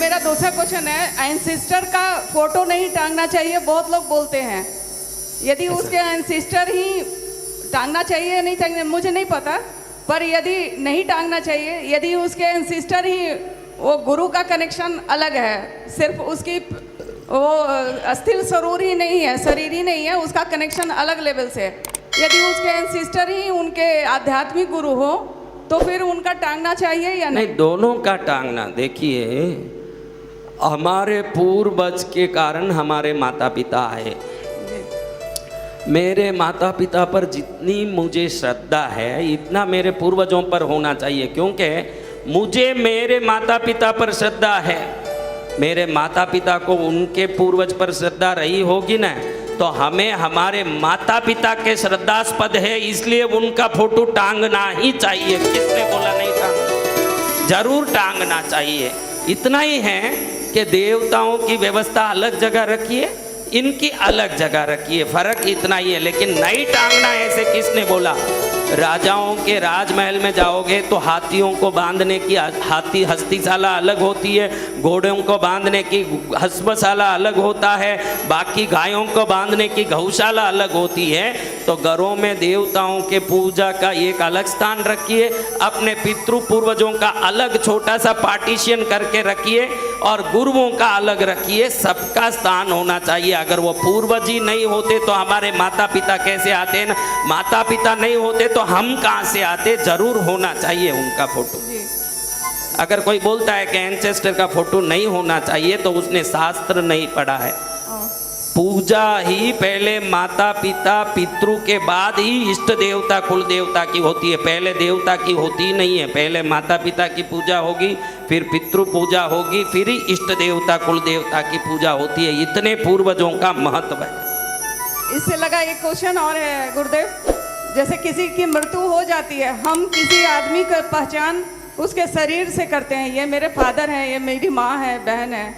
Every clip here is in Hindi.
मेरा दूसरा क्वेश्चन है, एंसिस्टर का फोटो नहीं टांगना चाहिए, बहुत लोग बोलते हैं। यदि उसके एंसिस्टर ही टांगना चाहिए या नहीं टांगना, मुझे नहीं पता, पर यदि नहीं टांगना चाहिए, यदि उसके एंसिस्टर ही वो गुरु का कनेक्शन अलग है, सिर्फ उसकी वो अस्थिर शरीर ही नहीं है, शरीर ही नहीं है, उसका कनेक्शन अलग लेवल से, यदि उसके एंसिस्टर ही उनके आध्यात्मिक गुरु हो तो फिर उनका टांगना चाहिए या नहीं? दोनों का टांगना। देखिए, हमारे पूर्वज के कारण हमारे माता पिता आए। मेरे माता पिता पर जितनी मुझे श्रद्धा है इतना मेरे पूर्वजों पर होना चाहिए, क्योंकि मुझे मेरे माता पिता पर श्रद्धा है, मेरे माता पिता को उनके पूर्वज पर श्रद्धा रही होगी ना, तो हमें हमारे माता पिता के श्रद्धास्पद है, इसलिए उनका फोटो टांगना ही चाहिए। किसने बोला नहीं टांगना? जरूर टांगना चाहिए। इतना ही है कि देवताओं की व्यवस्था अलग जगह रखिए, इनकी अलग जगह रखिए, फर्क इतना ही है। लेकिन नहीं टांगना ऐसे किसने बोला? राजाओं के राजमहल में जाओगे तो हाथियों को बांधने की हाथी हस्तीशाला अलग होती है, घोड़ों को बांधने की हस्बशाला अलग होता है, बाकी गायों को बांधने की गौशाला अलग होती है। तो घरों में देवताओं के पूजा का एक अलग स्थान रखिए, अपने पितृ पूर्वजों का अलग छोटा सा पार्टीशन करके रखिए और गुरुओं का अलग रखिए। सबका स्थान होना चाहिए। अगर वो पूर्वज ही नहीं होते तो हमारे माता पिता कैसे आते ना? माता पिता नहीं होते तो हम कहाँ से आते? जरूर होना चाहिए उनका फोटो। अगर कोई बोलता है कि एंसेस्टर का फोटो नहीं होना चाहिए तो उसने शास्त्र नहीं पढ़ा है। पूजा ही पहले माता पिता पितृ के बाद ही इष्ट देवता कुल देवता की होती है, पहले देवता की होती नहीं है। पहले माता पिता की पूजा होगी, फिर पितृ पूजा होगी, फिर ही इष्ट देवता कुल देवता की पूजा होती है। इतने पूर्वजों का महत्व है। इससे लगा एक क्वेश्चन और है गुरुदेव, जैसे किसी की मृत्यु हो जाती है, हम किसी आदमी का पहचान उसके शरीर से करते हैं, ये मेरे फादर हैं, ये मेरी माँ है, बहन है।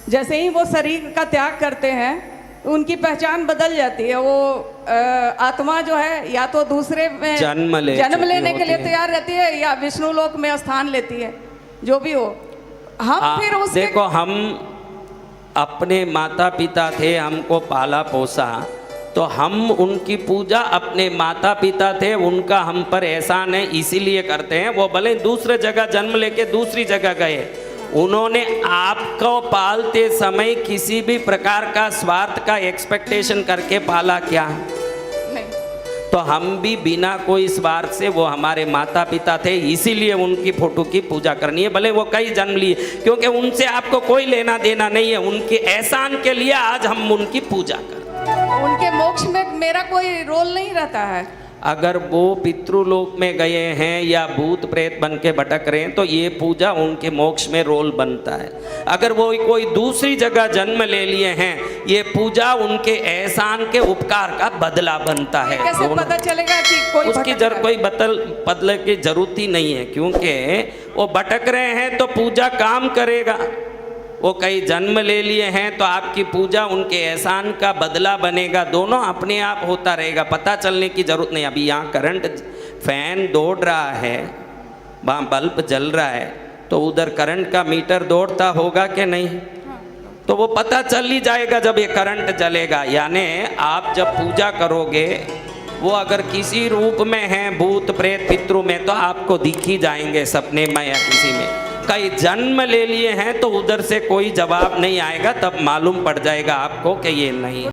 जैसे ही वो शरीर का त्याग करते हैं उनकी पहचान बदल जाती है। वो आत्मा जो है या तो दूसरे में जन्म लेने के लिए तैयार रहती है या विष्णु लोक में स्थान लेती है, जो भी हो। हम फिर उसके देखो, हम अपने माता पिता थे, हमको पाला पोसा, तो हम उनकी पूजा अपने माता पिता थे, उनका हम पर एहसान है इसीलिए करते हैं। वो भले दूसरे जगह जन्म लेके दूसरी जगह गए, उन्होंने आपको पालते समय किसी भी प्रकार का स्वार्थ का एक्सपेक्टेशन करके पाला क्या? नहीं। तो हम भी बिना कोई स्वार्थ से, वो हमारे माता पिता थे इसीलिए उनकी फोटो की पूजा करनी है, भले वो कई जन्म लिए, क्योंकि उनसे आपको कोई लेना देना नहीं है। उनके एहसान के लिए आज हम उनकी पूजा करते हैं। उनके मोक्ष में मेरा कोई रोल नहीं रहता है। अगर वो पितृलोक में गए हैं या भूत प्रेत बन के भटक रहे हैं तो ये पूजा उनके मोक्ष में रोल बनता है। अगर वो कोई दूसरी जगह जन्म ले लिए हैं, ये पूजा उनके एहसान के उपकार का बदला बनता है। कैसे पता चलेगा कि कोई उसकी कोई बदले की जरूरत ही नहीं है, क्योंकि वो भटक रहे हैं तो पूजा काम करेगा। वो कई जन्म ले लिए हैं तो आपकी पूजा उनके एहसान का बदला बनेगा। दोनों अपने आप होता रहेगा, पता चलने की जरूरत नहीं। अभी यहाँ करंट फैन दौड़ रहा है, वहाँ बल्ब जल रहा है, तो उधर करंट का मीटर दौड़ता होगा कि नहीं? तो वो पता चल ही जाएगा जब ये करंट जलेगा। यानी आप जब पूजा करोगे, वो अगर किसी रूप में हैं, भूत प्रेत पितृ में, तो आपको दिख ही जाएंगे सपने में या किसी में। कई जन्म ले लिए हैं तो उधर से कोई जवाब नहीं आएगा, तब मालूम पड़ जाएगा आपको कि ये नहीं।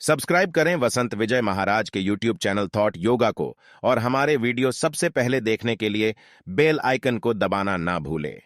सब्सक्राइब करें वसंत विजय महाराज के YouTube चैनल थॉट योगा को और हमारे वीडियो सबसे पहले देखने के लिए बेल आइकन को दबाना ना भूलें।